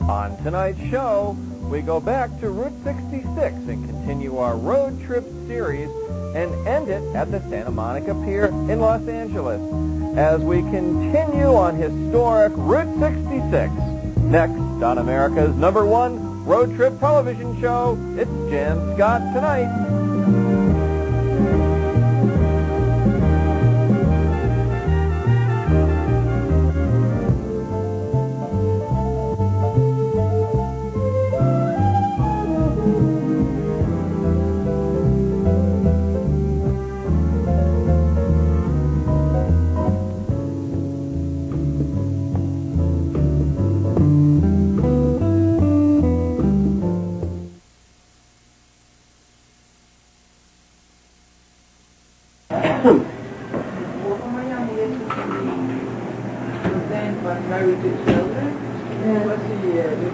On tonight's show, we go back to Route 66 and continue our road trip series and end it at the Santa Monica Pier in Los Angeles as we continue on historic Route 66. Next on America's #1 road trip television show, it's Jan Scott Tonight.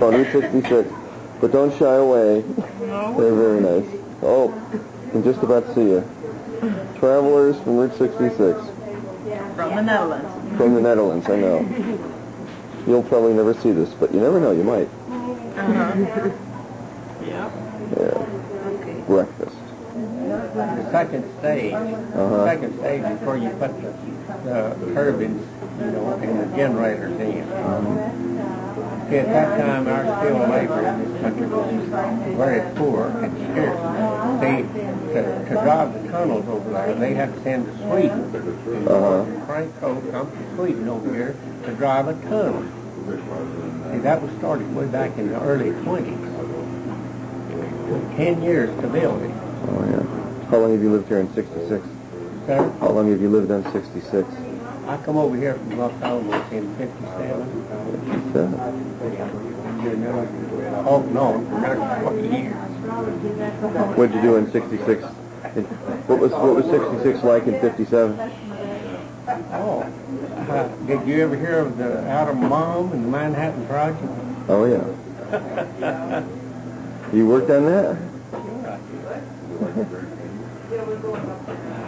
On Route 66, but don't shy away. They're very nice. Oh, I'm just about to see you. Travelers from Route 66. From the Netherlands. From the Netherlands, I know. You'll probably never see this, but you never know, you might. Yeah. Okay. Breakfast. The second stage before you put the turbines, and the generators in. See, at that time, our skilled labor in this country was very poor and scarce. To drive the tunnels over there, they had to send to Sweden. Frank Coe come to Sweden over here to drive a tunnel. See, that was started way back in the early 20s. 10 years to build it. Oh, yeah. How long have you lived here in 66? Sir? How long have you lived in 66? I come over here from Los Alamos in 57. 57? Oh, no, for another 20 years. What did you do in 66? What was 66 like in 57? Oh, did you ever hear of the atom bomb and the Manhattan Project? Oh, yeah. You worked on that?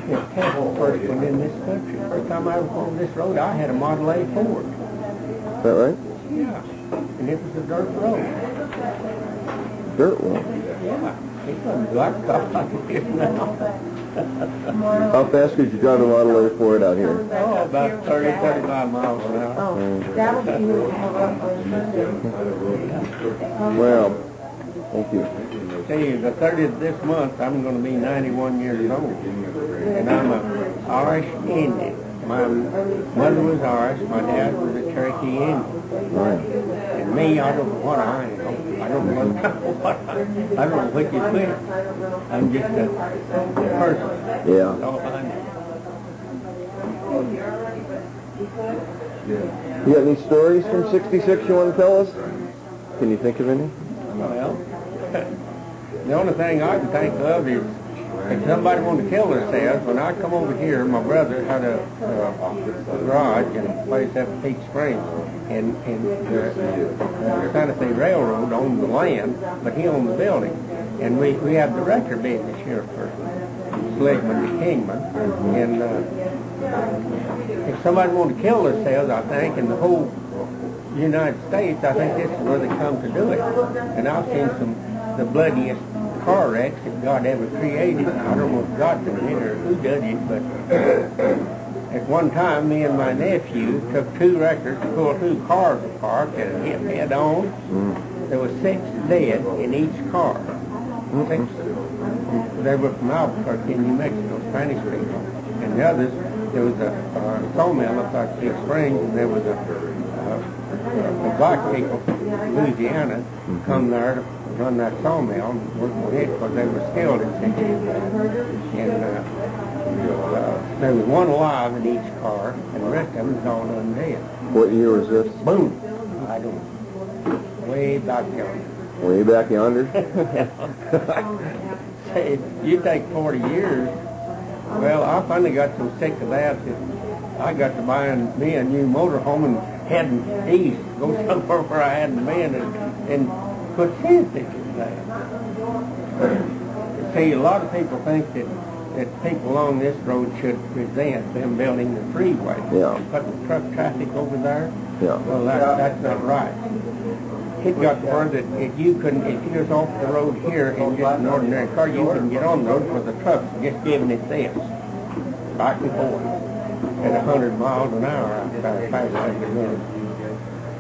It's the first one in this country. First time I was on this road, I had a Model A Ford. Is that right? Yeah, and it was a dirt road. Dirt road? Yeah, it wasn't blacktop like it is now. How fast could you drive a Model A Ford out here? Oh, about 30, 35 miles an hour. Well, thank you. See, the 30th of this month, I'm going to be 91 years old. And I'm an Irish Indian. My mother was Irish, my dad was a Cherokee Indian. Right. And me, I don't know what I am. I don't know what I don't know which is which. I'm just a person. Yeah. That's all I know. You got any stories from 66 you want to tell us? Can you think of any? Well, the only thing I can think of is if somebody wanted to kill themselves, when I come over here, my brother had a garage and a place up at Peach Springs, and the Santa Fe Railroad owned the land, but he owned the building. And we had the record business here for Sligman to Kingman. And if somebody wanted to kill themselves, I think, in the whole United States, I think this is where they come to do it. And I've seen the bloodiest car wrecks that God ever created. I don't know if God did it or who did it, but at one time, me and my nephew took 2 wreckers to pull 2 cars apart and hit head on. There was 6 dead in each car. 6. They were from Albuquerque in New Mexico, Spanish people. And the others, there was a sawmill up at Big Springs, and there was the black people from Louisiana come there to run that sawmill and work on it because they were skilled at 66. And there was 1 alive in each car, and the rest of them was all undead. What year was this? Boom! I don't know. Way back yonder. Way back yonder? Say, you take 40 years. Well, I finally got so sick of that I got to buying me a new motorhome and heading east, go somewhere where I hadn't been and put sense into that. See, a lot of people think that people along this road should resent them building the freeway. Yeah. Putting truck traffic over there. Yeah. Well, that's not right. it got to where that if you was off the road here in just an ordinary car, you couldn't get on the road because the trucks were just giving it this, back and forth, at 100 miles an hour out there, fast as they could.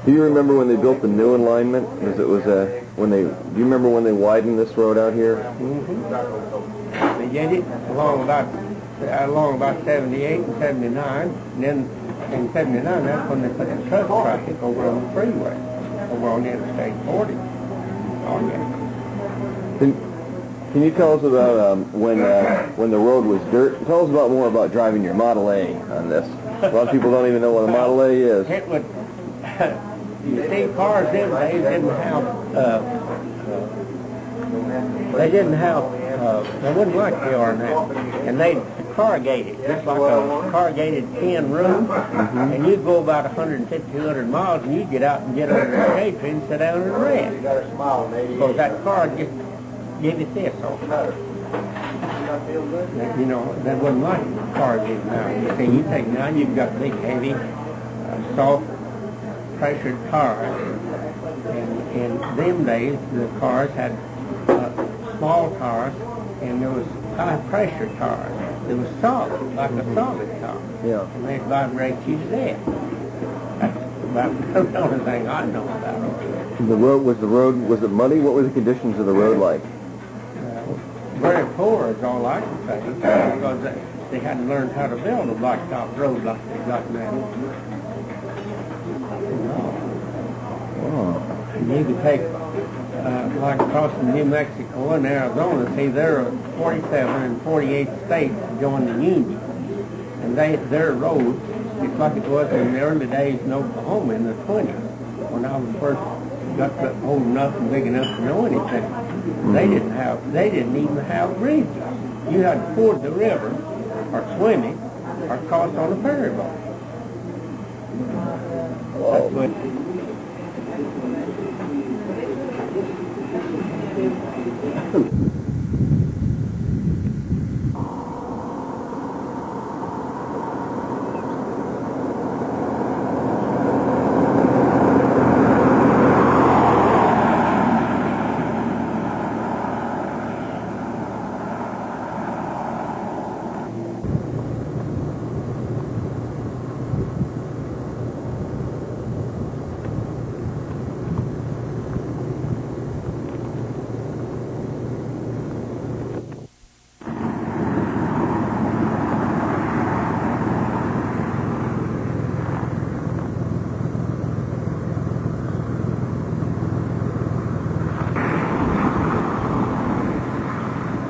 Do you remember when they built the new alignment? Do you remember when they widened this road out here? Mm-hmm. They did it along about 78 and 79, and then in 79, that's when they put the truck traffic over on the freeway, over on Interstate 40. Oh, yeah. Can you tell us about when the road was dirt? Tell us more about driving your Model A on this. A lot of people don't even know what a Model A is. It would, you see, cars them days didn't have, they wouldn't like they are now, and they'd corrugate it, just like a corrugated tin room, and you'd go about 150, 200 miles, and you'd get out and get under the shade tree and sit down and rest. Because that car just give it this all the time. You know, that wasn't like corrugated now. You see, you take now, you've got big, heavy, soft, pressured cars, and in them days, the cars had small cars, and there was high-pressure cars. It was solid, like a solid car. Yeah. And they'd vibrate you to death. That's about the only thing I know about it. Was it muddy? What were the conditions of the road like? Very poor is all I can say, because they hadn't learned how to build a blacktop road like they got now. Oh. You could take, like crossing New Mexico and Arizona, see there are 47 and 48 states joined the Union. And their roads, it's like it was in the early days in Oklahoma in the 20s, when I was first got old enough and big enough to know anything. They didn't even have bridges. You had to ford the river, or swim it, or cross on a ferry boat. That's what.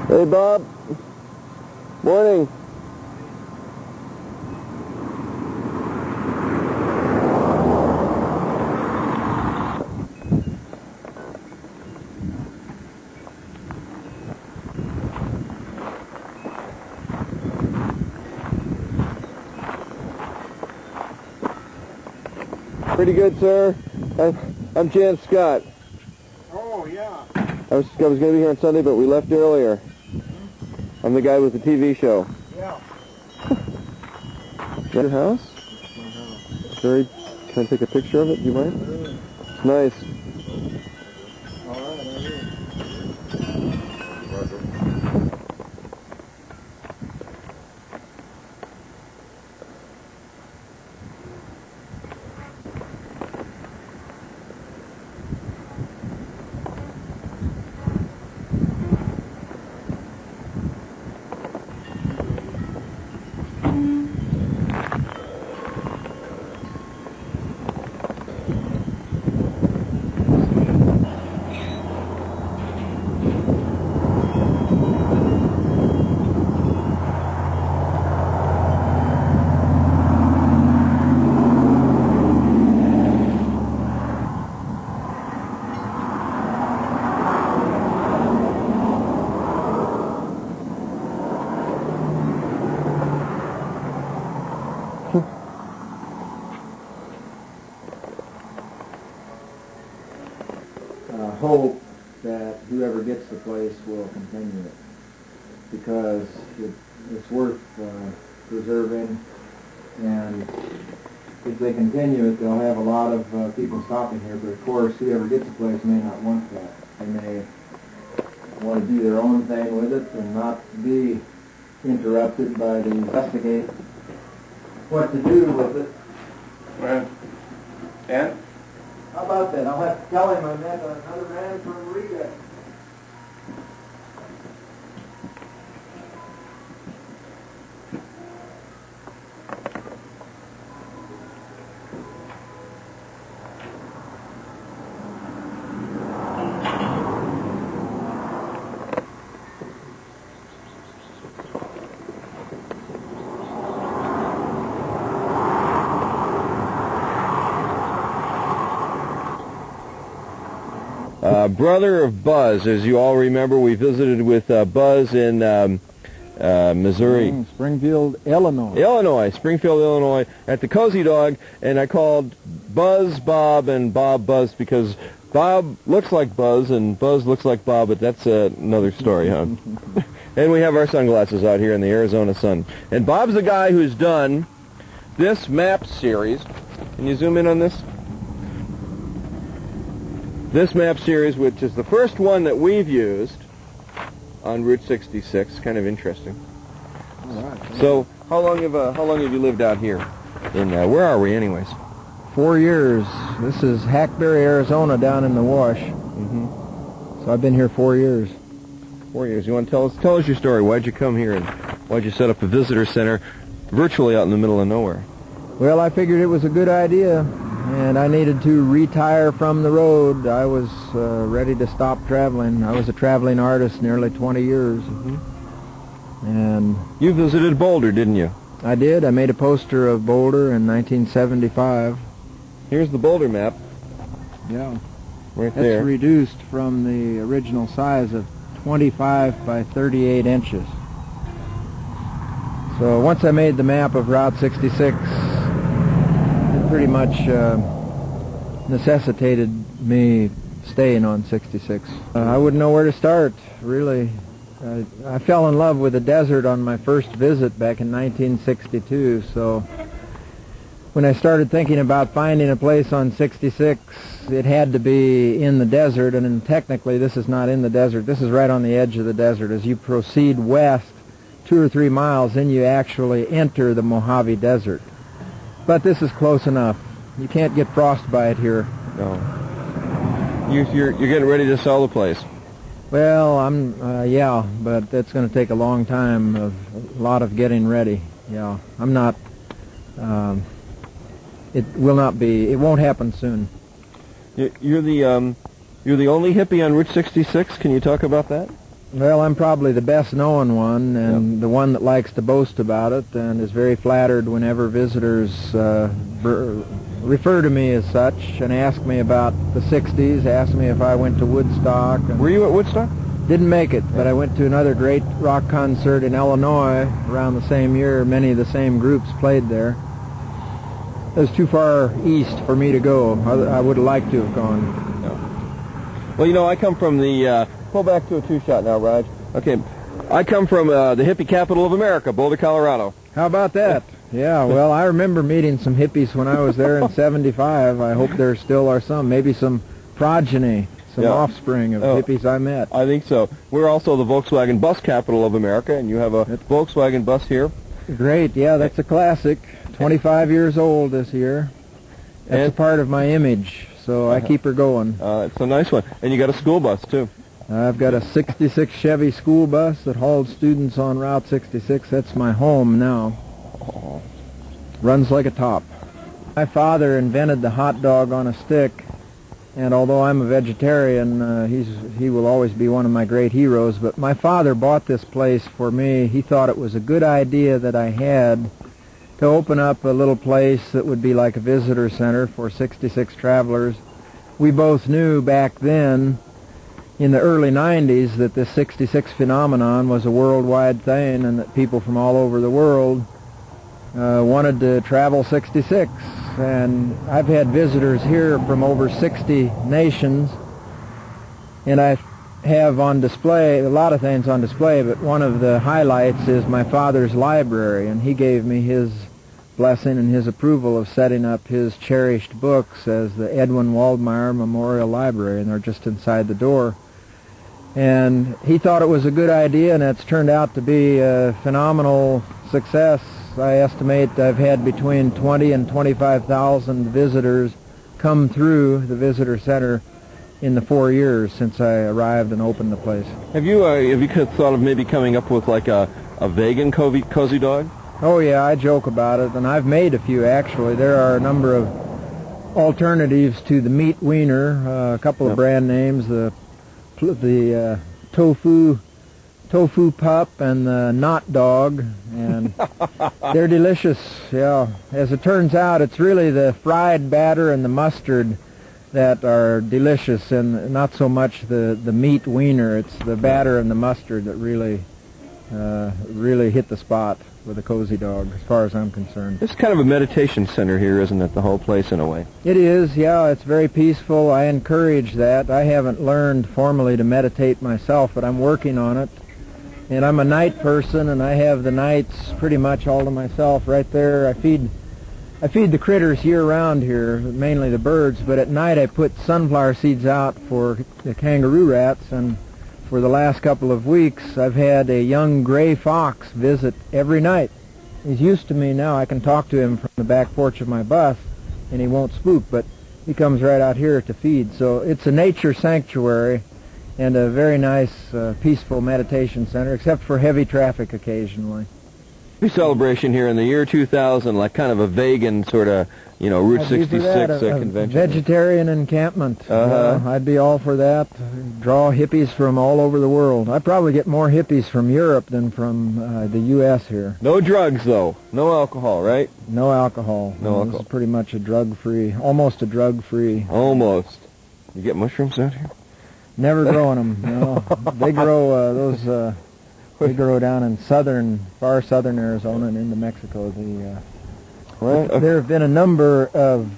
Hey, Bob. Morning. Pretty good, sir. I'm Jan Scott. Oh, yeah. I was going to be here on Sunday, but we left earlier. I'm the guy with the TV show. Yeah. Is that your house? It's my house. Very, can I take a picture of it? Do you mind? It's nice. All right, I will. Hope that whoever gets the place will continue it, because it's worth preserving, and if they continue it, they'll have a lot of people stopping here. But of course, whoever gets the place may not want that. They may want to do their own thing with it and not be interrupted by the investigate what to do with it. Well, yeah. How about that? I'll have to tell him I met another man from Riga. Brother of Buzz. As you all remember, we visited with Buzz in Missouri. Springfield, Illinois, Springfield, Illinois, at the Cozy Dog, and I called Buzz Bob and Bob Buzz because Bob looks like Buzz and Buzz looks like Bob, but that's another story, huh? And we have our sunglasses out here in the Arizona sun. And Bob's the guy who's done this map series. Can you zoom in on this? This map series, which is the first one that we've used on Route 66, kind of interesting. All right. So, how long have you lived out here? In where are we, anyways? 4 years. This is Hackberry, Arizona, down in the Wash. Mm-hmm. So I've been here 4 years. 4 years. You want to tell us your story? Why'd you come here, and why'd you set up a visitor center, virtually out in the middle of nowhere? Well, I figured it was a good idea, and I needed to retire from the road. I was ready to stop traveling. I was a traveling artist nearly 20 years. Mm-hmm. And you visited Boulder, didn't you? I did. I made a poster of Boulder in 1975. Here's the Boulder map. Yeah. Right there. That's reduced from the original size of 25 by 38 inches. So once I made the map of Route 66, it pretty much necessitated me staying on 66. I wouldn't know where to start, really. I fell in love with the desert on my first visit back in 1962, so when I started thinking about finding a place on 66, it had to be in the desert, and technically this is not in the desert. This is right on the edge of the desert. As you proceed west 2 or 3 miles, then you actually enter the Mojave Desert. But this is close enough. You can't get frostbite here. No. You're getting ready to sell the place. Well, yeah, but that's going to take a long time, a lot of getting ready. Yeah, I'm not, it won't happen soon. You're the only hippie on Route 66. Can you talk about that? Well, I'm probably the best known one, and the one that likes to boast about it, and is very flattered whenever visitors refer to me as such and ask me about the 60s, ask me if I went to Woodstock. Were you at Woodstock? Didn't make it, but I went to another great rock concert in Illinois around the same year. Many of the same groups played there. It was too far east for me to go. I would have liked to have gone. No. Well, I come from the... pull back to a two-shot now, Raj. Okay. I come from the hippie capital of America, Boulder, Colorado. How about that? Yeah, well, I remember meeting some hippies when I was there in 75. I hope there still are some, maybe some progeny, some offspring of hippies I met. I think so. We're also the Volkswagen bus capital of America, and you have a Volkswagen bus here. Great, yeah, that's a classic. 25 years old this year. That's a part of my image, so I keep her going. It's a nice one. And you got a school bus, too. I've got a 66 Chevy school bus that hauls students on Route 66. That's my home now. Runs like a top. My father invented the hot dog on a stick, and although I'm a vegetarian, he will always be one of my great heroes. But my father bought this place for me. He thought it was a good idea that I had to open up a little place that would be like a visitor center for 66 travelers. We both knew back then, in the early 90s, that this 66 phenomenon was a worldwide thing, and that people from all over the world wanted to travel 66. And I've had visitors here from over 60 nations, and I have on display a lot of things on display, but one of the highlights is my father's library, and he gave me his blessing and his approval of setting up his cherished books as the Edwin Waldmeyer Memorial Library, and they're just inside the door. And he thought it was a good idea, and it's turned out to be a phenomenal success. I estimate I've had between 20 and 25,000 visitors come through the visitor center in the 4 years since I arrived and opened the place. Have you thought of maybe coming up with like a vegan cozy dog? Oh yeah, I joke about it, and I've made a few actually. There are a number of alternatives to the meat wiener, a couple of brand names, the tofu pup and the knot dog, and they're delicious. Yeah, as it turns out, it's really the fried batter and the mustard that are delicious, and not so much the meat wiener. It's the batter and the mustard that really hit the spot with a cozy dog, as far as I'm concerned. It's kind of a meditation center here, isn't it, the whole place in a way? It is, yeah. It's very peaceful. I encourage that. I haven't learned formally to meditate myself, but I'm working on it. And I'm a night person, and I have the nights pretty much all to myself right there. I feed the critters year-round here, mainly the birds, but at night I put sunflower seeds out for the kangaroo rats, and for the last couple of weeks I've had a young gray fox visit every night. He's used to me now. I can talk to him from the back porch of my bus, and he won't spook, but he comes right out here to feed. So it's a nature sanctuary and a very nice, peaceful meditation center, except for heavy traffic occasionally. Celebration here in the year 2000, like kind of a vegan sort of, Route 66 convention. Vegetarian encampment. I'd be all for that. Draw hippies from all over the world. I'd probably get more hippies from Europe than from the U.S. here. No drugs, though. No alcohol, right? No alcohol. No alcohol. This is pretty much a drug-free, almost a drug-free. Almost. You get mushrooms out here? Never growing them. No, they grow They grow down in far southern Arizona and into Mexico. There have been a number of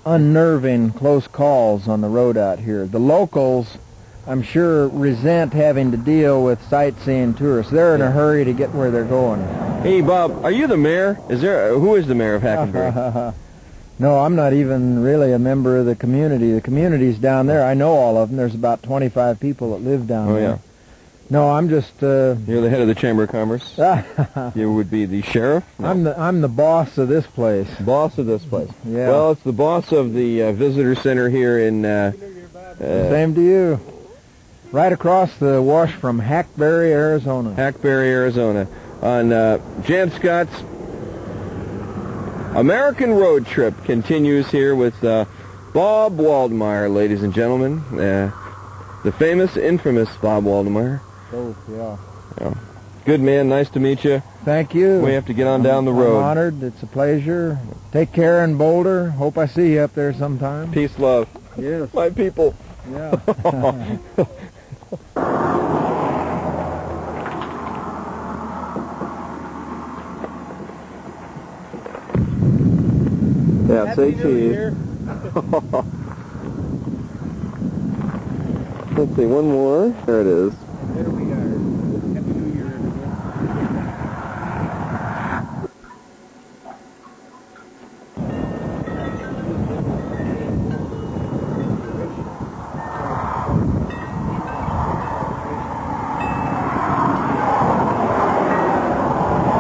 unnerving close calls on the road out here. The locals, I'm sure, resent having to deal with sightseeing tourists. They're in a hurry to get where they're going. Hey, Bob, are you the mayor? Who is the mayor of Hackenberry? No, I'm not even really a member of the community. The community's down there. I know all of them. There's about 25 people that live down there. Yeah. No, I'm just... You're the head of the Chamber of Commerce? You would be the sheriff? No. I'm the boss of this place. Boss of this place. Yeah. Well, it's the boss of the visitor center here in... Same to you. Right across the wash from Hackberry, Arizona. Hackberry, Arizona. On Jan Scott's American Road Trip continues here with Bob Waldmeyer, ladies and gentlemen. The famous, infamous Bob Waldmeyer. Oh, yeah. Good man. Nice to meet you. Thank you. We have to get on down the road. I'm honored. It's a pleasure. Take care in Boulder. Hope I see you up there sometime. Peace, love. Yes. My people. Yeah. Yeah, say cheese. Let's see, one more. There it is. There we are. Happy New Year, everyone.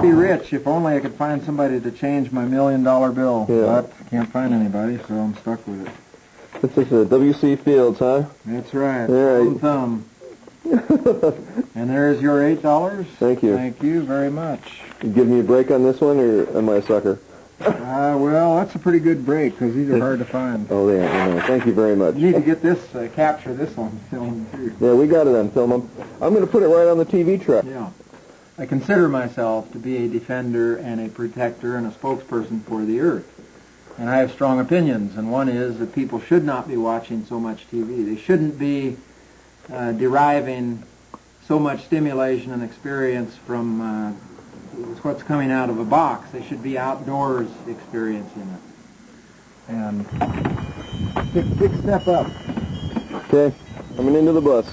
Be rich. If only I could find somebody to change my $1 million bill. Yeah. But I can't find anybody, so I'm stuck with it. This is a W.C. Fields, huh? That's right. All right. Thumb. And there's your $8. Thank you. Thank you very much. You give me a break on this one, or am I a sucker? Well, that's a pretty good break, because these are hard to find. Oh, yeah, I know. Thank you very much. You need to get this, capture this on film, too. Yeah, we got it on film. I'm going to put it right on the TV truck. Yeah. I consider myself to be a defender and a protector and a spokesperson for the earth. And I have strong opinions, and one is that people should not be watching so much TV. They shouldn't be deriving so much stimulation and experience from what's coming out of a box. They should be outdoors experiencing it. And big step up. Okay, coming into the bus.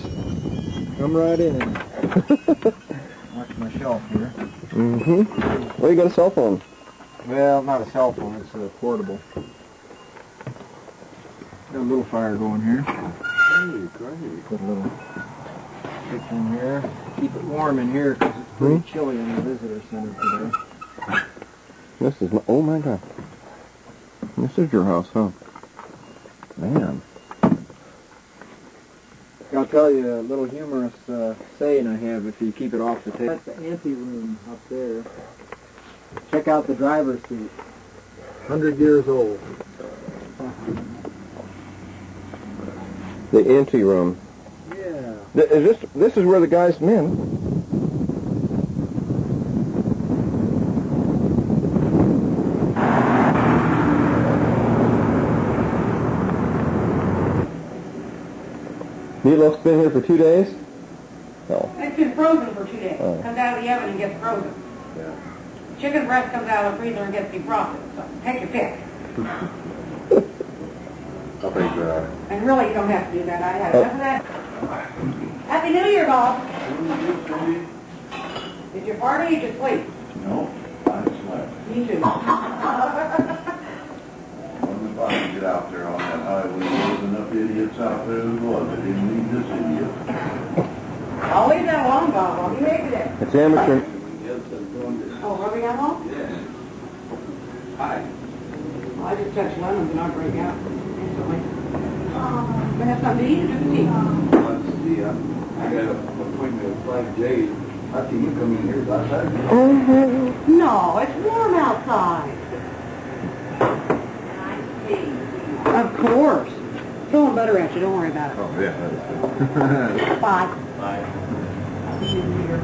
Come right in. Watch my shelf here. Mm-hmm. Well, you got a cell phone. Well, not a cell phone, it's a portable. Got a little fire going here. Hey, great. Put a little stick in here. Keep it warm in here because it's pretty chilly in the visitor center today. This is my, oh my God. This is your house, huh? Man. I'll tell you a little humorous saying I have if you keep it off the table. That's the anteroom up there. Check out the driver's seat. 100 years old. The anteroom. Yeah. This is where the guys, man. Meatloaf's been here for 2 days? No. It's been frozen for 2 days. Oh. Comes out of the oven and gets frozen. Yeah. Chicken breast comes out of the freezer and gets defrosted. So take your pick. I think And really, you don't have to do that. I had enough of that. Happy New Year, Bob. Did you party or did you sleep? No, I slept. Me too. If I could get out there on that highway, there was enough idiots out there as was. I didn't need this idiot. I'll leave that alone, Bob. I'll be back today. It's amateur. Oh, rubbing alcohol? Yeah. Hi. Well, I just touched lemons and I'll break out instantly. We have something to eat or just tea? Let's see, I got an appointment with Flag Jade. I see you come in here, I said. No, it's warm outside. Of course. Throwing butter at you, don't worry about it. Oh, yeah, that is good. Bye. Bye. Happy New Year.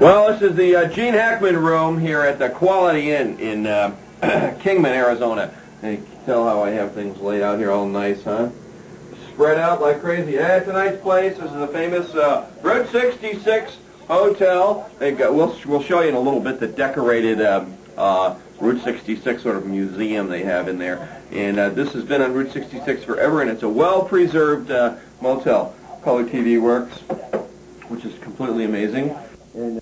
Well, this is the Gene Hackman room here at the Quality Inn in Kingman, Arizona. And you can tell how I have things laid out here, all nice, huh? Spread out like crazy. Yeah, it's a nice place. This is the famous Route 66 Hotel. We'll show you in a little bit the decorated Route 66 sort of museum they have in there. And this has been on Route 66 forever, and it's a well-preserved motel. Color TV works, which is completely amazing. And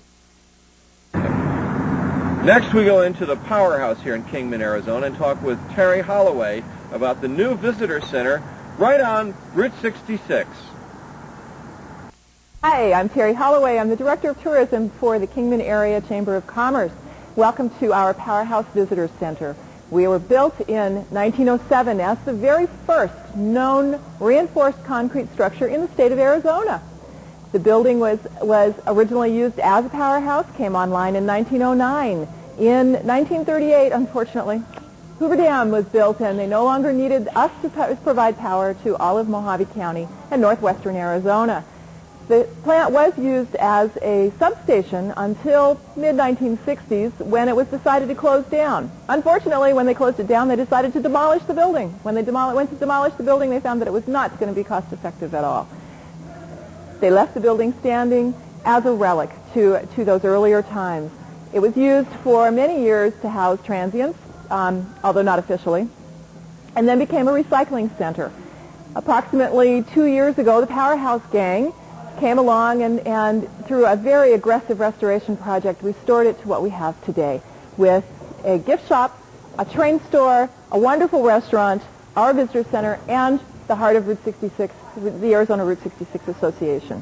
next we go into the powerhouse here in Kingman, Arizona, and talk with Terry Holloway about the new visitor center right on Route 66. Hi, I'm Terry Holloway. I'm the Director of Tourism for the Kingman Area Chamber of Commerce. Welcome to our Powerhouse Visitor Center. We were built in 1907 as the very first known reinforced concrete structure in the state of Arizona. The building was originally used as a powerhouse, came online in 1909. In 1938, unfortunately, Hoover Dam was built, and they no longer needed us to provide power to all of Mojave County and northwestern Arizona. The plant was used as a substation until mid-1960s when it was decided to close down. Unfortunately, when they closed it down, they decided to demolish the building. When they went to demolish the building, they found that it was not going to be cost-effective at all. They left the building standing as a relic to those earlier times. It was used for many years to house transients, although not officially, and then became a recycling center. Approximately 2 years ago, the Powerhouse Gang came along and through a very aggressive restoration project restored it to what we have today, with a gift shop, a train store, a wonderful restaurant, our visitor center, and the heart of Route 66, the Arizona Route 66 Association.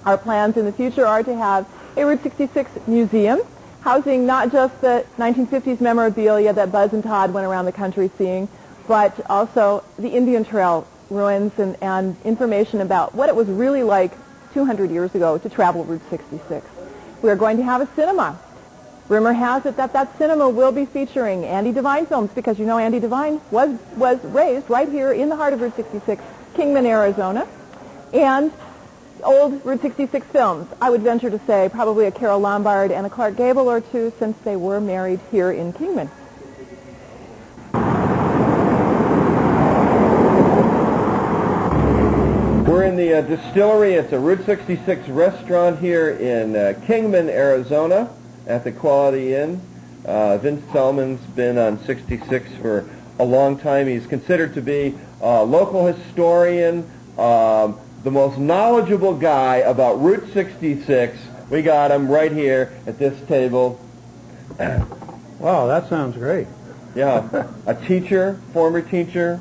Our plans in the future are to have a Route 66 museum housing not just the 1950s memorabilia that Buzz and Todd went around the country seeing, but also the Indian Trail ruins and information about what it was really like 200 years ago to travel Route 66. We are going to have a cinema. Rumor has it that cinema will be featuring Andy Devine films, because you know Andy Devine was raised right here in the heart of Route 66, Kingman, Arizona, and old Route 66 films. I would venture to say probably a Carole Lombard and a Clark Gable or two, since they were married here in Kingman. We're in the distillery. It's a Route 66 restaurant here in Kingman, Arizona, at the Quality Inn. Vince Selman's been on 66 for a long time. He's considered to be a local historian, the most knowledgeable guy about Route 66. We got him right here at this table. Wow, that sounds great. Yeah, a teacher, former teacher.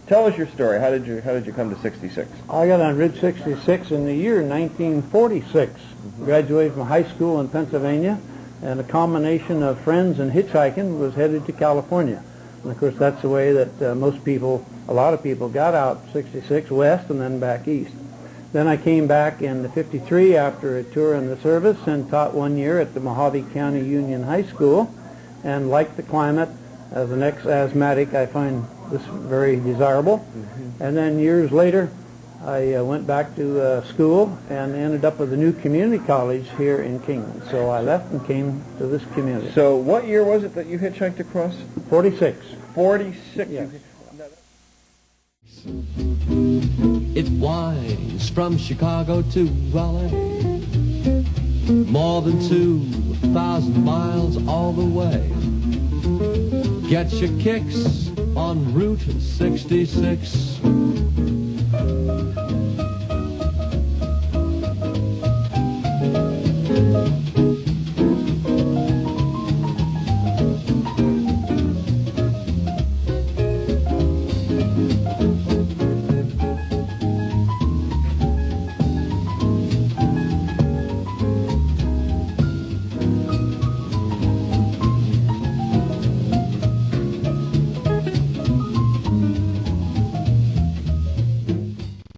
Tell us your story. How did you come to 66? I got on Route 66 in the year 1946. Graduated from high school in Pennsylvania, and a combination of friends and hitchhiking was headed to California. And of course, that's the way that a lot of people got out 66 west and then back east. Then I came back in '53 after a tour in the service and taught 1 year at the Mojave County Union High School, and liked the climate. As an ex-asthmatic, I find this very desirable. And then years later, I went back to school and ended up with a new community college here in Kingman. So I left and came to this community. So what year was it that you hitchhiked across? 46. 46? Yes. It winds from Chicago to LA, more than 2,000 miles all the way. Get your kicks on Route 66.